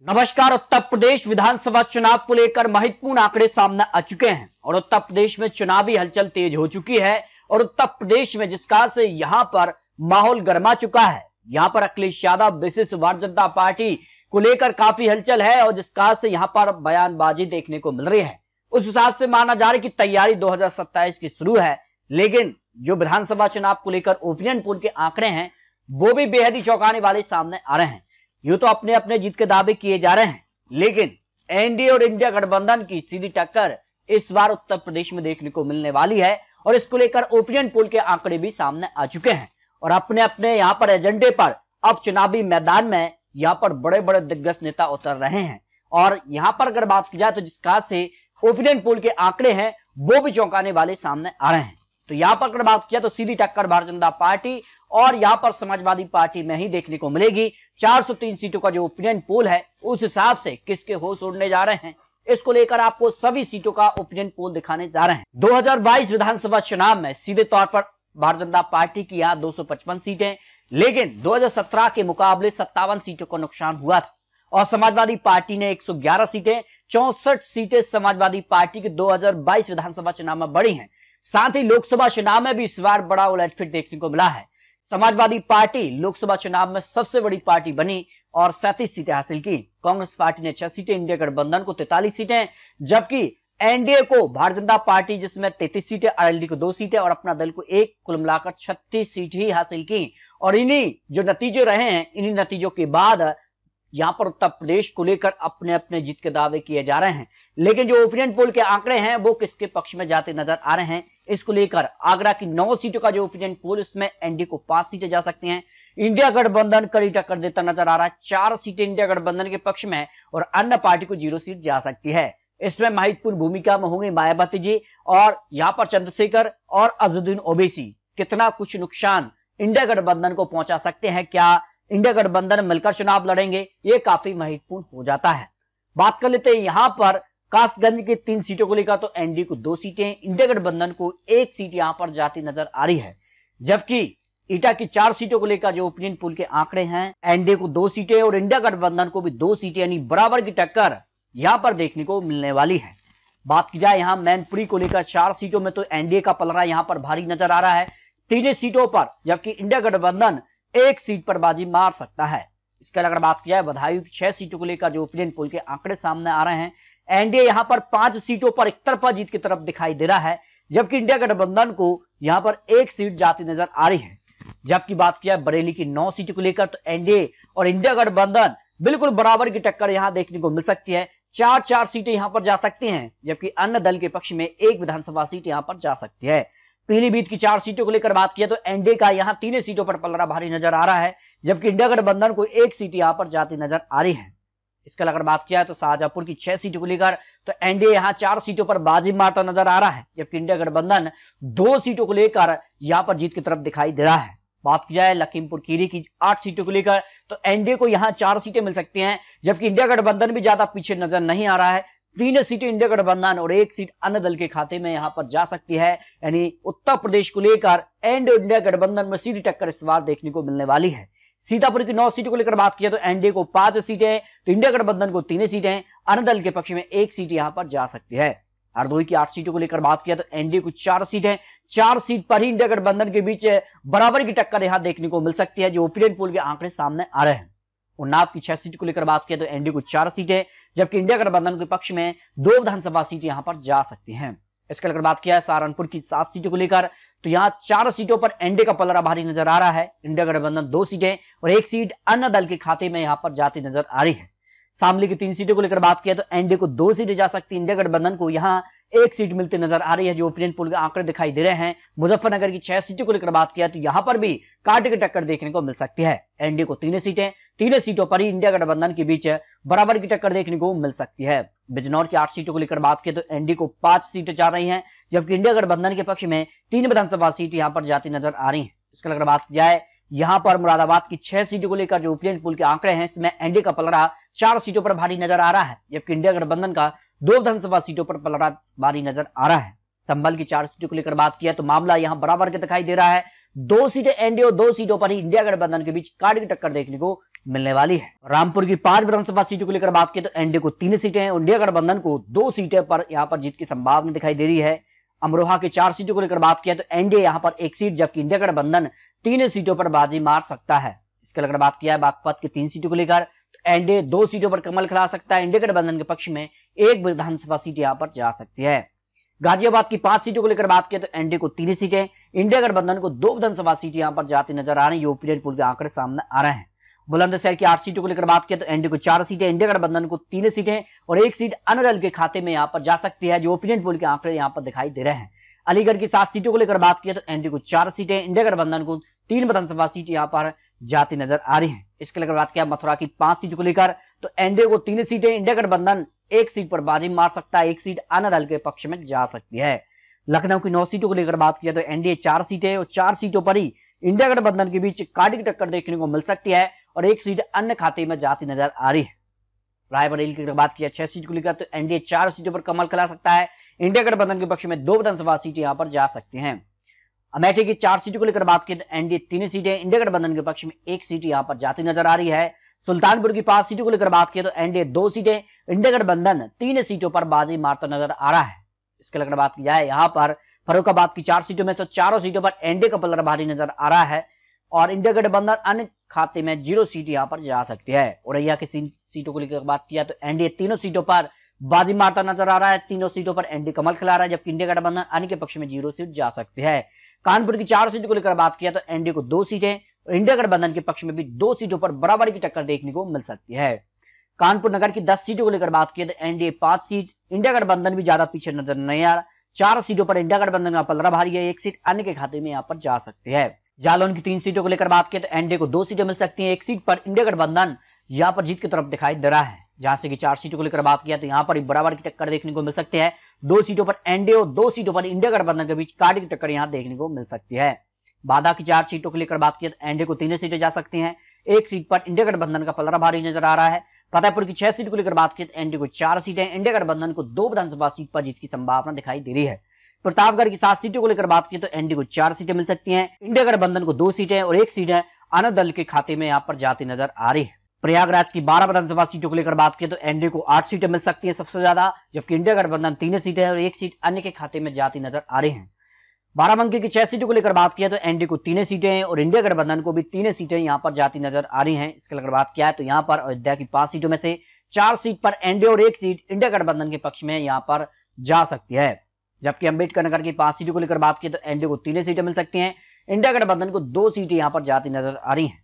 नमस्कार। उत्तर प्रदेश विधानसभा चुनाव को लेकर महत्वपूर्ण आंकड़े सामने आ चुके हैं और उत्तर प्रदेश में चुनावी हलचल तेज हो चुकी है और उत्तर प्रदेश में जिस कारण से यहां पर माहौल गर्मा चुका है। यहां पर अखिलेश यादव विशिष्ट भारतीय जनता पार्टी को लेकर काफी हलचल है और जिस कारण से यहां पर बयानबाजी देखने को मिल रही है। उस हिसाब से माना जा रहा है कि तैयारी 2027 की शुरू है, लेकिन जो विधानसभा चुनाव को लेकर ओपिनियन पोल के आंकड़े हैं वो भी बेहद ही चौंकाने वाले सामने आ रहे हैं। यूं तो अपने अपने जीत के दावे किए जा रहे हैं, लेकिन एनडीए और इंडिया गठबंधन की सीधी टक्कर इस बार उत्तर प्रदेश में देखने को मिलने वाली है और इसको लेकर ओपिनियन पोल के आंकड़े भी सामने आ चुके हैं और अपने अपने यहां पर एजेंडे पर अब चुनावी मैदान में यहां पर बड़े बड़े दिग्गज नेता उतर रहे हैं। और यहां पर अगर बात की जाए तो जिस खास से ओपिनियन पोल के आंकड़े हैं वो भी चौंकाने वाले सामने आ रहे हैं। तो यहां पर अगर बात की जाए तो सीधी टक्कर भारतीय जनता पार्टी और यहां पर समाजवादी पार्टी में ही देखने को मिलेगी। 403 सीटों का जो ओपिनियन पोल है उस हिसाब से किसके होश उड़ने जा रहे हैं, इसको लेकर आपको सभी सीटों का ओपिनियन पोल दिखाने जा रहे हैं। 2022 विधानसभा चुनाव में सीधे तौर पर भारतीय जनता पार्टी की यहां 255 सीटें, लेकिन 2017 के मुकाबले 57 सीटों का नुकसान हुआ था और समाजवादी पार्टी ने 111 सीटें, 64 सीटें समाजवादी पार्टी के 2022 विधानसभा चुनाव में बढ़ी हैं। साथ ही लोकसभा चुनाव में भी इस बार बड़ा उलटफेर देखने को मिला है। समाजवादी पार्टी लोकसभा चुनाव में सबसे बड़ी पार्टी बनी और 37 सीटें हासिल की। कांग्रेस पार्टी ने 6 सीटें, इंडिया गठबंधन को 43 सीटें, जबकि एनडीए को भारतीय जनता पार्टी जिसमें 33 सीटें, आरएलडी को 2 सीटें और अपना दल को 1, कुल मिलाकर 36 सीट ही हासिल की। और इन्हीं जो नतीजे रहे हैं, इन्हीं नतीजों के बाद यहां पर उत्तर प्रदेश को लेकर अपने अपने जीत के दावे किए जा रहे हैं, लेकिन जो ओपिनियन पोल के आंकड़े हैं वो किसके पक्ष में जाते नजर आ रहे हैं, इसको लेकर आगरा की 9 सीटों का जो ओपिनियन पोल, इसमें एनडीए को 5 सीटें जा सकती हैं। इंडिया गठबंधन कड़ी टक्कर देता नजर आ रहा है, 4 सीटें इंडिया गठबंधन के पक्ष में और अन्य पार्टी को 0 सीट जा सकती है। इसमें महत्वपूर्ण भूमिका में होंगे मायावती जी और यहां पर चंद्रशेखर और अजहरुद्दीन ओवैसी। कितना कुछ नुकसान इंडिया गठबंधन को पहुंचा सकते हैं, क्या इंडिया गठबंधन मिलकर चुनाव लड़ेंगे, ये काफी महत्वपूर्ण हो जाता है। बात कर लेते हैं यहां पर कासगंज की 3 सीटों को लेकर, तो एनडीए को 2 सीटें, इंडिया गठबंधन को 1 सीट यहां पर जाती नजर आ रही है। जबकि ईटा की 4 सीटों को लेकर जो ओपिनियन पोल के आंकड़े हैं, एनडीए को 2 सीटें और इंडिया गठबंधन को भी 2 सीटें, यानी बराबर की टक्कर यहां पर देखने को मिलने वाली है। बात की जाए यहां मैनपुरी को लेकर 4 सीटों में, तो एनडीए का पलड़ा यहां पर भारी नजर आ रहा है 3 सीटों पर, जबकि इंडिया गठबंधन 1 सीट पर बाजी मार सकता है। इसके अलावा बात की जाए बदायूं की 6 सीटों को लेकर जो ओपिनियन पोल के आंकड़े सामने आ रहे हैं, एनडीए यहां पर 5 सीटों पर एक तरफा जीत की तरफ दिखाई दे रहा है, जबकि इंडिया गठबंधन को यहां पर 1 सीट जाती नजर आ रही है। जबकि बात की जाए बरेली की 9 सीटों को लेकर, तो एनडीए और इंडिया गठबंधन बिल्कुल बराबर की टक्कर यहां देखने को मिल सकती है। 4-4 सीटें यहां पर जा सकती हैं, जबकि अन्य दल के पक्ष में 1 विधानसभा सीट यहां पर जा सकती है। पीलीभीत की 4 सीटों को लेकर बात किया तो एनडीए का यहां 3 सीटों पर पलड़ा भारी नजर आ रहा है, जबकि इंडिया गठबंधन को 1 सीट यहां पर जाती नजर आ रही है। इसके अलावा बात किया तो शाहजहांपुर की 6 सीटों को लेकर, तो एनडीए यहां 4 सीटों पर बाजी मारता नजर आ रहा है, जबकि इंडिया गठबंधन 2 सीटों को लेकर यहां पर जीत की तरफ दिखाई दे रहा है। बात की जाए लखीमपुर खीरी की 8 सीटों को लेकर, तो एनडीए को यहां 4 सीटें मिल सकती हैं, जबकि इंडिया गठबंधन भी ज्यादा पीछे नजर नहीं आ रहा है। 3 सीटें इंडिया गठबंधन और 1 सीट अन्य दल के खाते में यहां पर जा सकती है, यानी उत्तर प्रदेश को लेकर एनडीए इंडिया गठबंधन में सीधी टक्कर इस बार देखने को मिलने वाली है। सीतापुर की 9 सीटों को लेकर बात किया तो एनडीए को 5 सीटें, तो इंडिया गठबंधन को 3 सीटें, अन्य दल के पक्ष में 1 सीट यहां पर जा सकती है। हरदोई की 8 सीटों को लेकर बात किया तो एनडीए को 4 सीटें, 4 सीट पर ही इंडिया गठबंधन के बीच बराबर की टक्कर यहां देखने को मिल सकती है, जो ओपिनियन पोल के आंकड़े सामने आ रहे हैं। उन्नाव की 6 सीट को लेकर बात किया तो एनडीए को 4 सीटें, जबकि इंडिया गठबंधन के पक्ष में 2 विधानसभा सीट यहां पर जा सकती हैं। इसके अगर बात किया है सहारनपुर की 7 सीटों को लेकर, तो यहां 4 सीटों पर एनडीए का पलड़ा भारी नजर आ रहा है, इंडिया गठबंधन 2 सीटें और 1 सीट अन्य दल के खाते में यहां पर जाती नजर आ रही है। शामली की 3 सीटों को लेकर बात किया तो एनडीए को 2 सीटें जा सकती है, इंडिया गठबंधन को यहां 1 सीट मिलती नजर आ रही है, जो ओपिनियन पोल के आंकड़े दिखाई दे रहे हैं। मुजफ्फरनगर की 6 सीटों को लेकर बात किया तो यहां पर भी कांटे की टक्कर देखने को मिल सकती है। एनडीए को 3 सीटें, 3 सीटों पर ही इंडिया गठबंधन के बीच बराबर की टक्कर देखने को मिल सकती है। बिजनौर की 8 सीटों को लेकर बात किया तो एनडीए को 5 सीटें जा रही हैं, जबकि इंडिया गठबंधन के पक्ष में 3 विधानसभा सीट यहां पर जाती नजर आ रही है। इसके अगर बात की जाए यहां पर मुरादाबाद की 6 सीटों को लेकर जो ओपिनियन पोल के आंकड़े हैं, इसमें एनडीए का पलड़ा 4 सीटों पर भारी नजर आ रहा है, जबकि इंडिया गठबंधन का 2 विधानसभा सीटों पर पलड़ा भारी नजर आ रहा है। संभल की 4 सीटों को लेकर बात किया तो मामला यहां बराबर के दिखाई दे रहा है, 2 सीटें एनडीए और 2 सीटों पर ही इंडिया गठबंधन के बीच कांटे की टक्कर देखने को मिलने वाली है। रामपुर की 5 विधानसभा सीटों को लेकर बात की तो एनडीए को 3 सीटें, इंडिया गठबंधन को 2 सीटें पर यहां पर जीत की संभावना दिखाई दे रही है। अमरोहा की 4 सीटों को लेकर बात किया तो एनडीए यहां पर 1 सीट, जबकि इंडिया गठबंधन 3 सीटों पर बाजी मार सकता है। इसके अगर बात किया है बागपत की 3 सीटों को लेकर तो एनडीए 2 सीटों पर कमल खिला सकता है। इंडिया गठबंधन के पक्ष में 1 विधानसभा सीट यहां पर जा सकती है। गाजियाबाद की 5 सीटों को लेकर बात किया तो एनडीए को 3 सीटें, इंडिया गठबंधन को 2 विधानसभा सीट यहां पर जाती नजर आ रही है। ओपिनियन पोल के आंकड़े सामने आ रहे हैं। बुलंदशहर की 8 सीटों को लेकर बात किया तो एनडीए को 4 सीटें, इंडिया गठबंधन को 3 सीटें और 1 सीट अन्य दल के खाते में यहां पर जा सकती है, जो ओपिनियन पोल के आंकड़े यहां पर दिखाई दे रहे हैं। अलीगढ़ की 7 सीटों को लेकर बात किया तो एनडीए को 4 सीटें, इंडिया गठबंधन को 3 विधानसभा सीट यहां पर जाती नजर आ रही है। इसके लेकर बात किया मथुरा की 5 सीटों को लेकर तो एनडीए को 3 सीटें, इंडिया गठबंधन 1 सीट पर बाजी मार सकता है, 1 सीट अन्य दल के पक्ष में जा सकती है। लखनऊ की 9 सीटों को लेकर बात किया तो एनडीए 4 सीटें और 4 सीटों पर ही इंडिया गठबंधन के बीच काटी की टक्कर देखने को मिल सकती है और 1 सीट अन्य खाते में जाती नजर आ रही है। रायबरेली की बात किया 6 सीट को लेकर तो एनडीए 4 सीटों पर कमल खिला सकता है। इंडिया गठबंधन के पक्ष में 2 विधानसभा सीट यहां पर जा सकती हैं। अमेठी की 4 सीटों को लेकर बात की तो एनडीए 3 सीटें, इंडिया गठबंधन के पक्ष में 1 सीट यहां पर जाती नजर आ रही है। सुल्तानपुर की 5 सीटों को लेकर बात की तो एनडीए 2 सीटें, इंडिया गठबंधन 3 सीटों पर बाजी मारता नजर आ रहा है। इसके लेकर बात की जाए यहाँ पर फर्रुखाबाद की 4 सीटों में तो चारों सीटों पर एनडीए का पलड़ा भारी नजर आ रहा है और इंडिया गठबंधन अन्य खाते में 0 सीट यहां पर जा सकती है। औरैया की 3 सीटों को लेकर बात किया तो एनडीए तीनों सीटों पर बाजी मारता नजर आ रहा है, तीनों सीटों पर एनडीए कमल खिला रहा है, जबकि इंडिया गठबंधन अन्य के पक्ष में 0 सीट जा सकती है। कानपुर की 4 सीटों को लेकर बात किया तो एनडीए को 2 सीटें और इंडिया गठबंधन के पक्ष में भी 2 सीटों पर बराबरी की टक्कर देखने को मिल सकती है। कानपुर नगर की 10 सीटों को लेकर बात की तो एनडीए 5 सीट, इंडिया गठबंधन भी ज्यादा पीछे नजर नहीं आ रहा। 4 सीटों पर इंडिया गठबंधन का पलड़ा भारी है, 1 सीट अन्य के खाते में यहां पर जा सकती है। जालौन की 3 सीटों को लेकर बात की तो एनडीए को 2 सीटें मिल सकती हैं, 1 सीट पर इंडिया गठबंधन यहां पर जीत की तरफ दिखाई दे रहा है। झांसी की 4 सीटों को लेकर बात किया तो यहां पर बराबर की टक्कर देखने को मिल सकती है। 2 सीटों पर एनडीए और 2 सीटों पर इंडिया गठबंधन के बीच काटी की टक्कर यहां देखने को मिल सकती है। बादा की 4 सीटों को लेकर बात किया तो एनडीए को 3 सीटें जा सकती हैं, 1 सीट पर इंडिया गठबंधन का पलड़ा भारी नजर आ रहा है। फतेहपुर की 6 सीट को लेकर बात की तो एनडीए को 4 सीटें, इंडिया गठबंधन को 2 विधानसभा सीट पर जीत की संभावना दिखाई दे रही है। प्रतापगढ़ की 7 सीटों को लेकर बात की तो एनडीए को 4 सीटें मिल सकती हैं, इंडिया गठबंधन को 2 सीटें और 1 सीट अन्य दल के खाते में यहां पर जाती नजर आ रही है। प्रयागराज की 12 विधानसभा सीटों को लेकर बात की तो एनडीए को 8 सीटें मिल सकती है सबसे ज्यादा, जबकि इंडिया गठबंधन 3 सीटें और 1 सीट अन्य के खाते में जाती नजर आ रही है। बाराबंकी की 6 सीटों को लेकर बात किया तो एनडीए को 3 सीटें और इंडिया गठबंधन को भी 3 सीटें यहां पर जाती नजर आ रही हैं। इसके लेकर बात किया है तो यहां पर अयोध्या की 5 सीटों में से 4 सीट पर एनडीए और 1 सीट इंडिया गठबंधन के पक्ष में यहां पर जा सकती है, जबकि अंबेडकर नगर की 5 सीटों को लेकर बात की तो एनडीए को 3 सीटें मिल सकती हैं, इंडिया गठबंधन को 2 सीटें यहां पर जाती नजर आ रही हैं।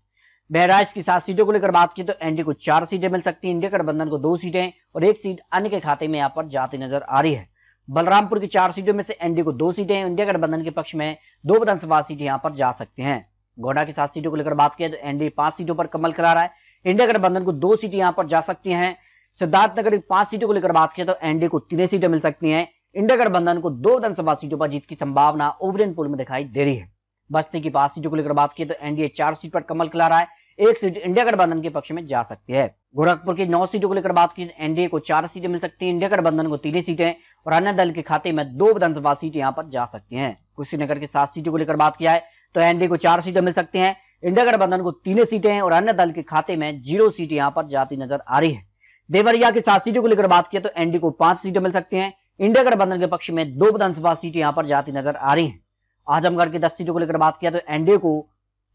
बहराइच की 7 सीटों को लेकर बात की तो एनडीए को 4 सीटें मिल सकती हैं, इंडिया गठबंधन को 2 सीटें और 1 सीट अन्य के खाते में यहां पर जाती नजर आ रही है। बलरामपुर की 4 सीटों में से एनडीए को 2 सीटें, इंडिया गठबंधन के पक्ष में 2 विधानसभा सीटें यहां पर जा सकती हैं। गोड्डा की 7 सीटों को लेकर बात किया तो एनडीए 5 सीटों पर कमल खिला रहा है, इंडिया गठबंधन को 2 सीटें यहां पर जा सकती हैं। सिद्धार्थनगर की 5 सीटों को लेकर बात किया तो एनडीए को 3 सीटें मिल सकती हैं, इंडिया गठबंधन को 2 विधानसभा सीटों पर जीत की संभावना ओपिनियन पोल में दिखाई दे रही है। बस्ती की 5 सीटों को लेकर बात की तो एनडीए 4 सीट पर कमल खिला रहा है, 1 सीट इंडिया गठबंधन के पक्ष में जा सकती है। गोरखपुर की 9 सीटों को लेकर बात की एनडीए को 4 सीटें मिल सकती हैं, इंडिया गठबंधन को 3 सीटें और अन्य दल के खाते में 2 विधानसभा सीट यहां पर जा सकती हैं। कुशीनगर की 7 सीटों को लेकर बात किया है तो एनडीए को 4 सीटें मिल सकती हैं, इंडिया गठबंधन को 3 सीटें और अन्य दल के खाते में 0 सीट यहां पर जाती नजर आ रही है। देवरिया की 7 सीटों को लेकर बात किया तो एनडीए को 5 सीटें मिल सकती हैं, इंडिया गठबंधन के पक्ष में 2 विधानसभा सीट यहां पर जाती नजर आ रही है। आजमगढ़ की 10 सीटों को लेकर बात किया तो एनडीए को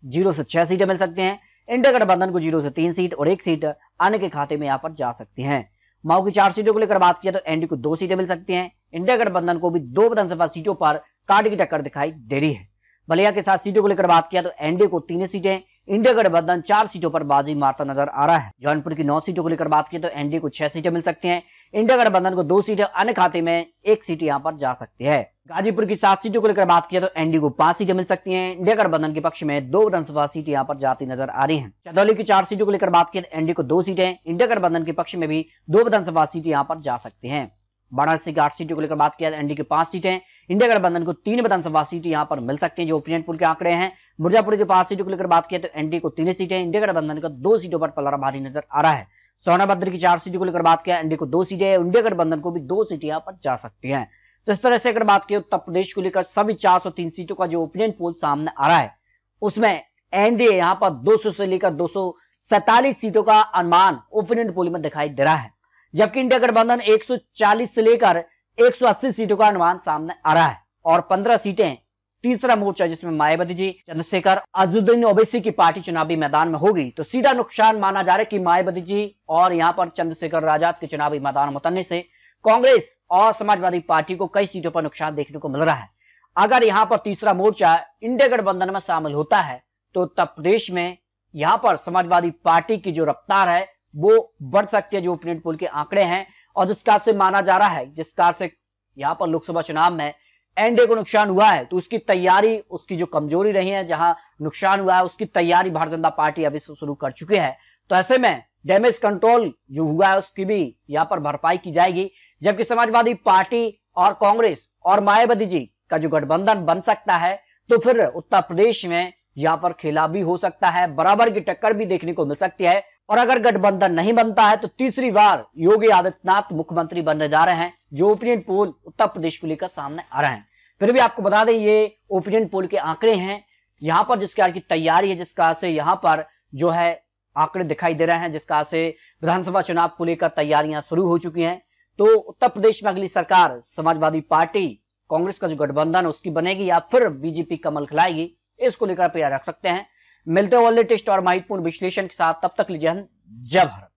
0 से 6 सीटें मिल सकती हैं, इंडिया गठबंधन को 0 से 3 सीट और 1 सीट अन्य के खाते में यहां पर जा सकती हैं। मऊ की 4 सीटों को लेकर बात किया तो एनडीए को 2 सीटें मिल सकती हैं, इंडिया गठबंधन को भी 2 विधानसभा सीटों पर काट की टक्कर दिखाई दे रही है। बलिया के 7 सीटों को लेकर बात किया तो एनडीए को 3 सीटें, इंडिया गठबंधन 4 सीटों पर बाजी मारता नजर आ रहा है। जौनपुर की 9 सीटों को लेकर बात की तो एनडीए को 6 सीटें मिल सकती हैं, इंडिया गठबंधन को 2 सीटें, अन्य खाते में 1 सीट यहां पर जा सकती है। गाजीपुर की 7 सीटों को लेकर बात किया तो एनडीए को 5 सीटें मिल सकती हैं, इंडिया गठबंधन के पक्ष में 2 विधानसभा सीट यहां पर जाती नजर आ रही हैं। चंदौली की 4 सीटों को लेकर बात की तो एनडीए को 2 सीटें, इंडिया गठबंधन के पक्ष में भी 2 विधानसभा सीट यहां पर जा सकती हैं। वाराणसी की 8 सीटों को लेकर बात किया तो एनडीए की 5 सीटें, इंडिया गठबंधन को 3 विधानसभा सीट यहां पर मिल सकती हैं, जो ओपिनियन पोल के आंकड़े हैं। मिर्जापुर की 5 सीटों को लेकर बात किया तो एनडीए को 3 सीटें, इंडिया गठबंधन को 2 सीटों पर पलड़ा भारी नजर आ रहा है। सोनाभद्र की 4 सीटों को लेकर बात किया एनडीए को 2 सीटें, इंडिया गठबंधन को भी 2 सीटें यहां पर जा सकती हैं। तो इस तरह से अगर बात की उत्तर प्रदेश को लेकर सभी 403 सीटों का जो ओपिनियन पोल सामने आ रहा है, उसमें एनडीए यहां पर 200 से लेकर 47 सीटों का अनुमान ओपिनियन पोल में दिखाई दे रहा है, जबकि इंडिया गठबंधन 140 से लेकर 180 सीटों का अनुमान सामने आ रहा है और 15 सीटें तीसरा मोर्चा जिसमें मायावती जी, चंद्रशेखर अज़ुद्दीन ओवैसी की पार्टी चुनावी मैदान में होगी। तो सीधा नुकसान माना जा रहा है कि मायावती जी और यहां पर चंद्रशेखर आजाद के चुनावी मैदान में उतरने से कांग्रेस और समाजवादी पार्टी को कई सीटों पर नुकसान देखने को मिल रहा है। अगर यहां पर तीसरा मोर्चा इंडिया गठबंधन में शामिल होता है तो उत्तर प्रदेश में यहां पर समाजवादी पार्टी की जो रफ्तार है वो बढ़ सकती है, जो ओपिनियन पोल के आंकड़े हैं, और जिसका से माना जा रहा है जिसका से यहां पर लोकसभा चुनाव में एनडीए को नुकसान हुआ है तो उसकी तैयारी, उसकी जो कमजोरी रही है, जहां नुकसान हुआ है उसकी तैयारी भारतीय जनता पार्टी अभी से शुरू कर चुकी है। तो ऐसे में डैमेज कंट्रोल जो हुआ है उसकी भी यहां पर भरपाई की जाएगी, जबकि समाजवादी पार्टी और कांग्रेस और मायावती जी का जो गठबंधन बन सकता है तो फिर उत्तर प्रदेश में यहां पर खेला भी हो सकता है, बराबर की टक्कर भी देखने को मिल सकती है। और अगर गठबंधन नहीं बनता है तो तीसरी बार योगी आदित्यनाथ मुख्यमंत्री बनने जा रहे हैं, जो ओपिनियन पोल उत्तर प्रदेश को लेकर सामने आ रहे हैं। फिर भी आपको बता दें ये ओपिनियन पोल के आंकड़े हैं, यहां पर जिस की तैयारी है, जिसका से यहां पर जो है आंकड़े दिखाई दे रहे हैं, जिसका से विधानसभा चुनाव को लेकर तैयारियां शुरू हो चुकी हैं। तो उत्तर प्रदेश में अगली सरकार समाजवादी पार्टी कांग्रेस का जो गठबंधन उसकी बनेगी या फिर बीजेपी कमल खिलाएगी, इसको लेकर आप रख सकते हैं। मिलते हैं लेटेस्ट और महत्वपूर्ण विश्लेषण के साथ, तब तक लीजिए जय भारत।